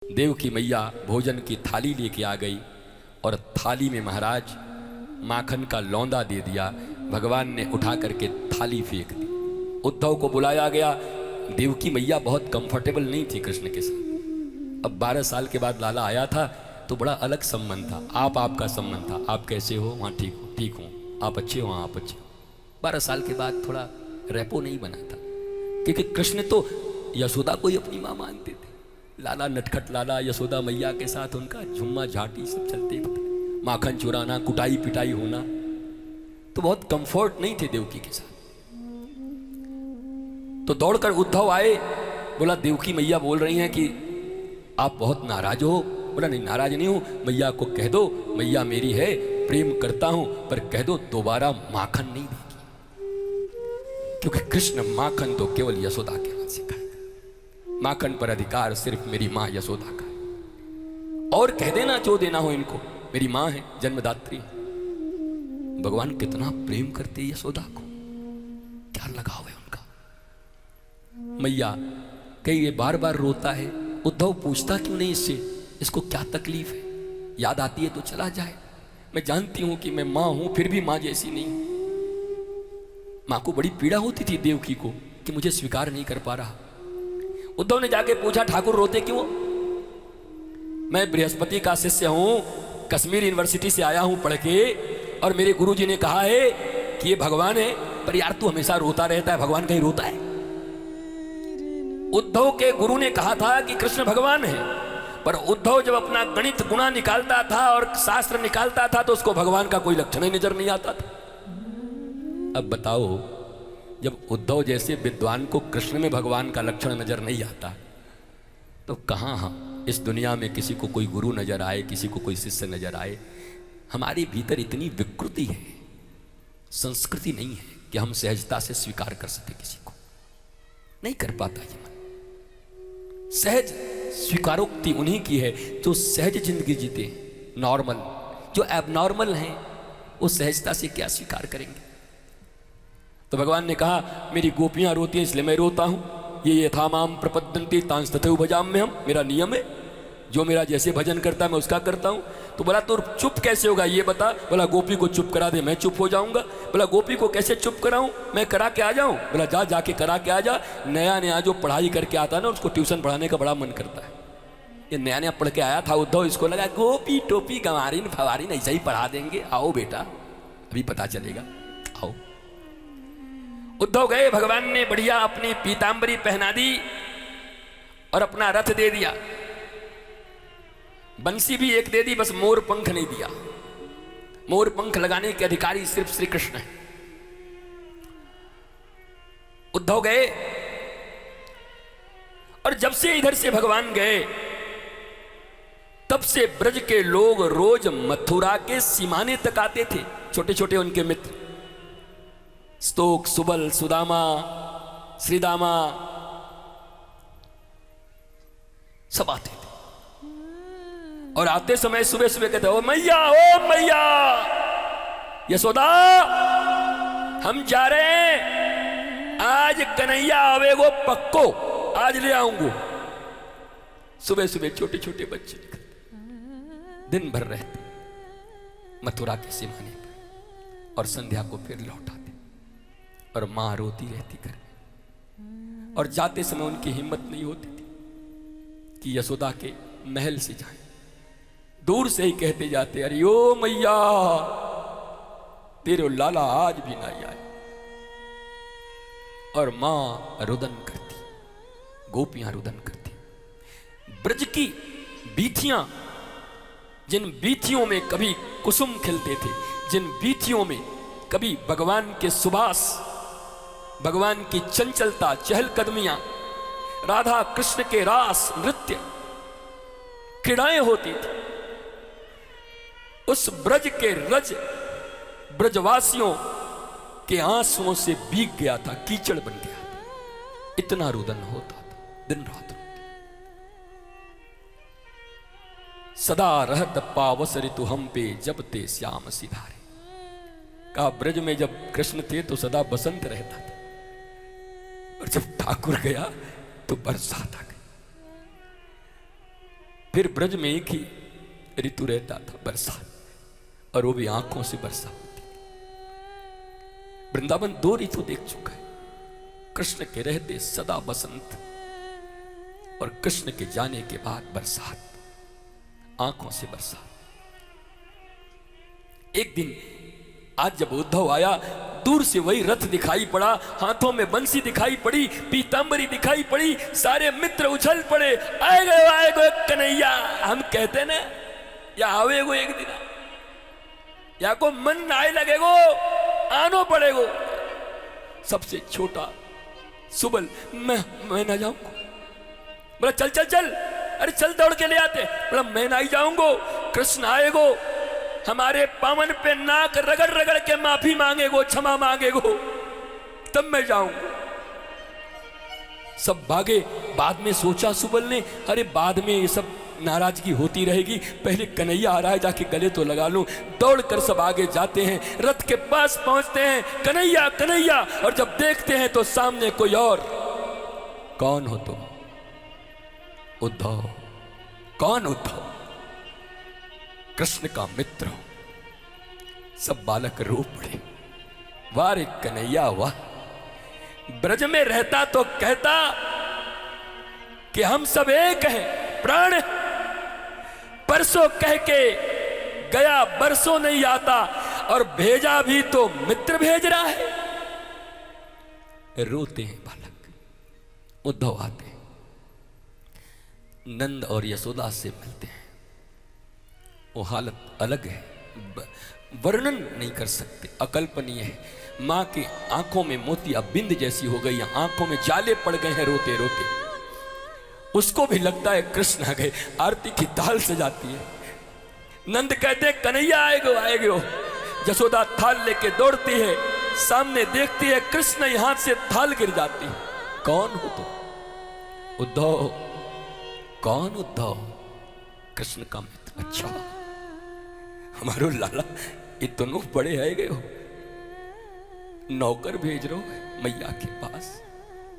देव की मैया भोजन की थाली लेके आ गई और थाली में महाराज माखन का लौंदा दे दिया। भगवान ने उठा करके थाली फेंक दी। उद्धव को बुलाया गया। देव की मैया बहुत कंफर्टेबल नहीं थी कृष्ण के साथ। अब 12 साल के बाद लाला आया था तो बड़ा अलग संबंध था, आपका संबंध था। आप कैसे हो? वहाँ ठीक हूँ। आप अच्छे हो? हाँ आप अच्छे हो। 12 साल के बाद थोड़ा रेपो नहीं बना था, क्योंकि कृष्ण तो यशोदा को ही अपनी माँ मानते थे। लाला नटखट लाला यशोदा मैया के साथ उनका झुम्मा झाटी सब चलते थे, माखन चुराना, कुटाई पिटाई होना, तो बहुत कंफर्ट नहीं थे देवकी के साथ। तो दौड़कर उद्धव आए, बोला देवकी मैया बोल रही हैं कि आप बहुत नाराज हो। बोला नहीं नाराज नहीं हूं, मैया को कह दो मैया मेरी है, प्रेम करता हूं, पर कह दो दोबारा माखन नहीं देगी, क्योंकि कृष्ण माखन तो केवल यशोदा के हाथ से खाएगा। माखन पर अधिकार सिर्फ मेरी मां यशोदा का है। और कह देना जो देना हो इनको, मेरी मां है, जन्मदात्री है। भगवान कितना प्रेम करते यशोदा को, क्या लगाव है उनका। मैया कई ये बार बार रोता है, उद्धव पूछता क्यों नहीं इससे, इसको क्या तकलीफ है? याद आती है तो चला जाए। मैं जानती हूं कि मैं मां हूं, फिर भी मां जैसी नहीं हूं। मां को बड़ी पीड़ा होती थी देवकी को कि मुझे स्वीकार नहीं कर पा रहा। उद्धव ने जाके पूछा ठाकुर रोते क्यों? मैं बृहस्पति का शिष्य हूं, कश्मीर यूनिवर्सिटी से आया हूं पढ़ के, और मेरे गुरुजी ने कहा है कि ये भगवान है, पर यार तू हमेशा रोता रहता है, भगवान कहीं रोता है? उद्धव के गुरु ने कहा था कि कृष्ण भगवान है, पर उद्धव जब अपना गणित गुणा निकालता था और शास्त्र निकालता था तो उसको भगवान का कोई लक्षण ही नजर नहीं आता था। अब बताओ, जब उद्धव जैसे विद्वान को कृष्ण में भगवान का लक्षण नजर नहीं आता, तो कहां हम इस दुनिया में किसी को कोई गुरु नजर आए, किसी को कोई शिष्य नजर आए। हमारे भीतर इतनी विकृति है, संस्कृति नहीं है कि हम सहजता से स्वीकार कर सके किसी को। नहीं कर पाता ये मन। सहज स्वीकारोक्ति उन्हीं की है जो सहज जिंदगी जीते हैं, नॉर्मल। जो एबनॉर्मल हैं वो सहजता से क्या स्वीकार करेंगे? तो भगवान ने कहा मेरी गोपियां रोती हैं इसलिए मैं रोता हूं। ये यथामाम प्रपद्यन्ते तांस तथैव भजाम्यहम्, मेरा नियम है, जो मेरा जैसे भजन करता है मैं उसका करता हूं। तो बोला तो चुप कैसे होगा ये बता? बोला गोपी को चुप करा दे, मैं चुप हो जाऊंगा। बोला गोपी को कैसे चुप कराऊं, मैं करा के आ जाऊं? बोला जा जाके करा के आ जा। नया जो पढ़ाई करके आता है ना, उसको ट्यूशन पढ़ाने का बड़ा मन करता है। ये नया पढ़ के आया था उद्धव, इसको लगा गोपी टोपी गंवारीन फवारीन ऐसा ही पढ़ा देंगे। आओ बेटा अभी पता चलेगा, आओ। उद्धव गए, भगवान ने बढ़िया अपनी पीतांबरी पहना दी और अपना रथ दे दिया। बंसी भी एक दे दी, बस मोर पंख नहीं दिया। मोर पंख लगाने के अधिकारी सिर्फ श्री कृष्ण है। उद्धव गए, और जब से इधर से भगवान गए तब से ब्रज के लोग रोज मथुरा के सीमाने तक आते थे। छोटे छोटे उनके मित्र स्तोक, सुबल, सुदामा, श्रीदामा सब आते थे। और आते समय सुबह सुबह कहते ओ मैया यशोदा हम जा रहे हैं, आज कन्हैया आवेगो पक्को, आज ले आऊंगो। सुबह सुबह छोटे छोटे बच्चे निकलते, दिन भर रहते मथुरा के सीमाने पर, और संध्या को फिर लौट आते, और मां रोती रहती घर में। और जाते समय उनकी हिम्मत नहीं होती थी कि यशोदा के महल से जाएं। दूर से ही कहते जाते अरे ओ मैया तेरे लाला आज भी नहीं आए। और मां रुदन करती, गोपियां रुदन करती। ब्रज की बीथियां, जिन बीथियों में कभी कुसुम खिलते थे, जिन बीथियों में कभी भगवान के सुबास, भगवान की चंचलता, चहलकदमियां, राधा कृष्ण के रास नृत्य, क्रीड़ाएं होती थी, उस ब्रज के रज ब्रजवासियों के आंसुओं से भीग गया था, कीचड़ बन गया था। इतना रुदन होता था, दिन रात रोते। सदा रहत पावस ऋतु हम पे जब ते श्याम सिधारे। कहा ब्रज में जब कृष्ण थे तो सदा बसंत रहता था, और जब ठाकुर गया तो बरसात आ गई। फिर ब्रज में एक ही ऋतु रहता था, बरसात, और वो भी आंखों से बरसा होती। वृंदावन 2 ऋतु देख चुका है। कृष्ण के रहते सदा बसंत, और कृष्ण के जाने के बाद बरसात, आंखों से बरसात। एक दिन आज जब उद्धव आया, दूर से वही रथ दिखाई पड़ा, हाथों में बंसी दिखाई पड़ी, पीतांबरी दिखाई पड़ी, सारे मित्र उछल पड़े, आएगो कन्हैया। हम कहते ना, या आवेगो एक दिन, या को मन आए लगेगो, आनो पड़ेगो। सबसे छोटा सुबल, मैं ना जाऊंगा। बोला चल चल चल, अरे चल दौड़ के ले आते। बोला मैं नहीं जाऊंगो, कृष्ण आएगो, हमारे पावन पे नाक रगड़ रगड़ के माफी मांगेगो, क्षमा मांगेगो, तब मैं जाऊंगा। सब भागे। बाद में सोचा सुबल ने, अरे बाद में ये सब नाराजगी होती रहेगी, पहले कन्हैया आ रहा है, जाके गले तो लगा लूं। दौड़ कर सब आगे जाते हैं, रथ के पास पहुंचते हैं, कन्हैया कन्हैया, और जब देखते हैं तो सामने कोई और। कौन हो तुम? उद्धव। कौन उद्धव? कृष्ण का मित्र हो। सब बालक रो पड़े, वाह रे कन्हैया वाह। ब्रज में रहता तो कहता कि हम सब एक हैं, प्राण। परसों कह के गया, बरसों नहीं आता, और भेजा भी तो मित्र भेज रहा है। रोते हैं बालक। उद्धव आते हैं, नंद और यशोदा से मिलते हैं। वो हालत अलग है, वर्णन नहीं कर सकते, अकल्पनीय है। माँ की आंखों में मोतिया बिंद जैसी हो गई, आंखों में जाले पड़ गए हैं रोते रोते। उसको भी लगता है कृष्ण आ गए, आरती की ताल सजाती है। नंद कहते कन्हैया आएगो आएगो। यशोदा थाल लेके दौड़ती है, सामने देखती है कृष्ण, ही हाथ से थाल गिर जाती है। कौन हो तुम? उद्धव। कौन उद्धव? कृष्ण का मित्र। अच्छा, हमारो लाला इतनो बड़े है गए हो, नौकर भेज रहे हो मैया के पास,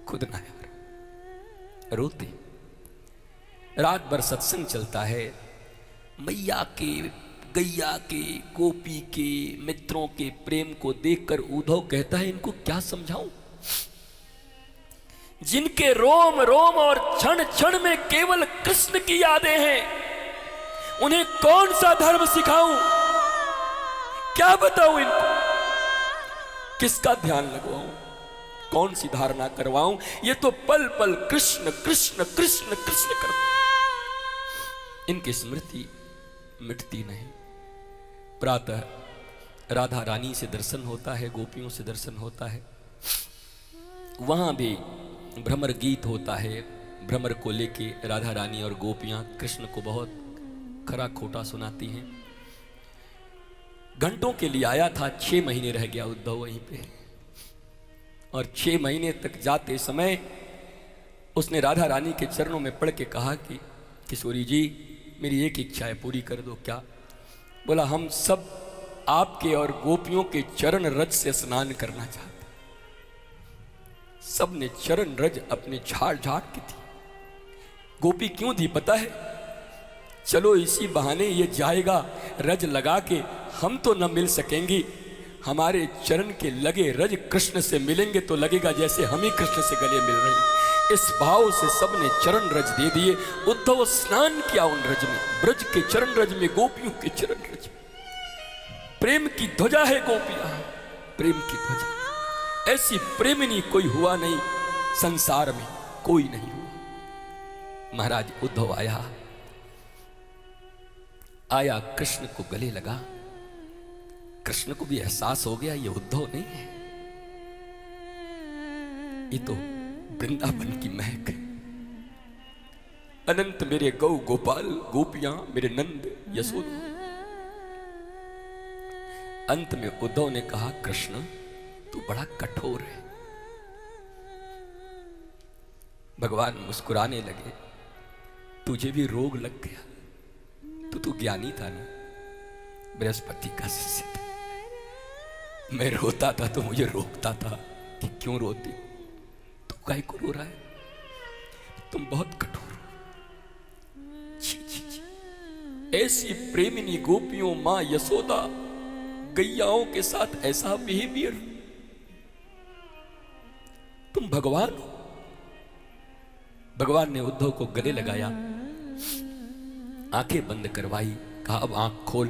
खुद ना यार। रोते। रात भर सत्संग चलता है। मैया के, गैया के, गोपी के, मित्रों के प्रेम को देखकर उद्धव कहता है इनको क्या समझाऊं, जिनके रोम रोम और क्षण क्षण में केवल कृष्ण की यादें हैं, उन्हें कौन सा धर्म सिखाऊं, क्या बताऊं इनको, किसका ध्यान लगवाऊं, कौन सी धारणा करवाऊं। ये तो पल पल कृष्ण कृष्ण कृष्ण कृष्ण करते, इनकी स्मृति मिटती नहीं। प्रातः राधा रानी से दर्शन होता है, गोपियों से दर्शन होता है, वहां भी भ्रमर गीत होता है। भ्रमर को लेके राधा रानी और गोपियां कृष्ण को बहुत खरा खोटा सुनाती हैं। घंटों के लिए आया था, 6 महीने रह गया उद्धव वहीं पे, और 6 महीने तक जाते समय उसने राधा रानी के चरणों में पड़ के कहा कि किशोरी जी मेरी एक इच्छा है, पूरी कर दो। क्या? बोला हम सब आपके और गोपियों के चरण रज से स्नान करना चाहते। सब ने चरण रज अपने झाड़ झाड़ की थी। गोपी क्यों दी पता है? चलो इसी बहाने ये जाएगा रज लगा के, हम तो न मिल सकेंगे, हमारे चरण के लगे रज कृष्ण से मिलेंगे तो लगेगा जैसे हम ही कृष्ण से गले मिल रहे हैं। इस भाव से सबने चरण रज दे दिए। उद्धव स्नान किया उन रज में, ब्रज के चरण रज में, गोपियों के चरण रज में। प्रेम की ध्वजा है गोपियां, प्रेम की ध्वजा। ऐसी प्रेमिनी कोई हुआ नहीं संसार में, कोई नहीं हुआ। महाराज उद्धव आया कृष्ण को गले लगा। कृष्ण को भी एहसास हो गया ये उद्धव नहीं है, ये तो वृंदावन की महक है। अनंत मेरे गौ गोपाल, गोपियां मेरे नंद यशोदा। अंत में उद्धव ने कहा कृष्ण तू बड़ा कठोर है। भगवान मुस्कुराने लगे, तुझे भी रोग लग गया, तो तू ज्ञानी था ना, बृहस्पति का शिष्य था। मैं रोता था तो मुझे रोकता था कि क्यों रोती, तू काहे को रो रहा है, तुम बहुत कठोर हो। छी छी। ऐसी प्रेमिनी गोपियों मां यशोदा गैयाओं के साथ ऐसा बिहेवियर, तुम भगवान हो। भगवान ने उद्धव को गले लगाया, आंखें बंद करवाई, कहा अब आंख खोल।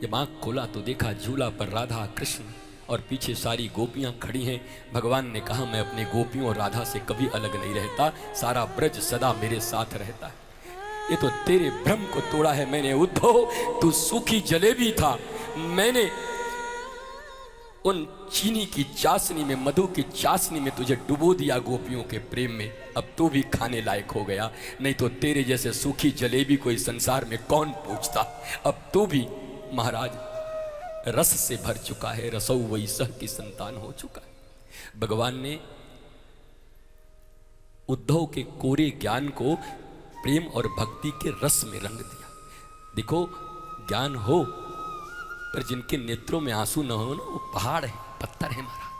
जब आंख खोला तो देखा झूला पर राधा कृष्ण और पीछे सारी गोपियां खड़ी हैं। भगवान ने कहा मैं अपने गोपियों और राधा से कभी अलग नहीं रहता, सारा ब्रज सदा मेरे साथ रहता है। ये तो तेरे भ्रम को तोड़ा है मैंने उद्धव, तू सूखी जलेबी था, मैंने उन चीनी की चाशनी में, मधु की चाशनी में तुझे डुबो दिया गोपियों के प्रेम में। अब तू भी खाने लायक हो गया, नहीं तो तेरे जैसे सूखी जलेबी को इस संसार में कौन पूछता। अब तू भी महाराज रस से भर चुका है, रसौ वही सह की संतान हो चुका है। भगवान ने उद्धव के कोरे ज्ञान को प्रेम और भक्ति के रस में रंग दिया। देखो ज्ञान हो पर जिनके नेत्रों में आंसू न हो ना, वो पहाड़ है, पत्थर है महाराज।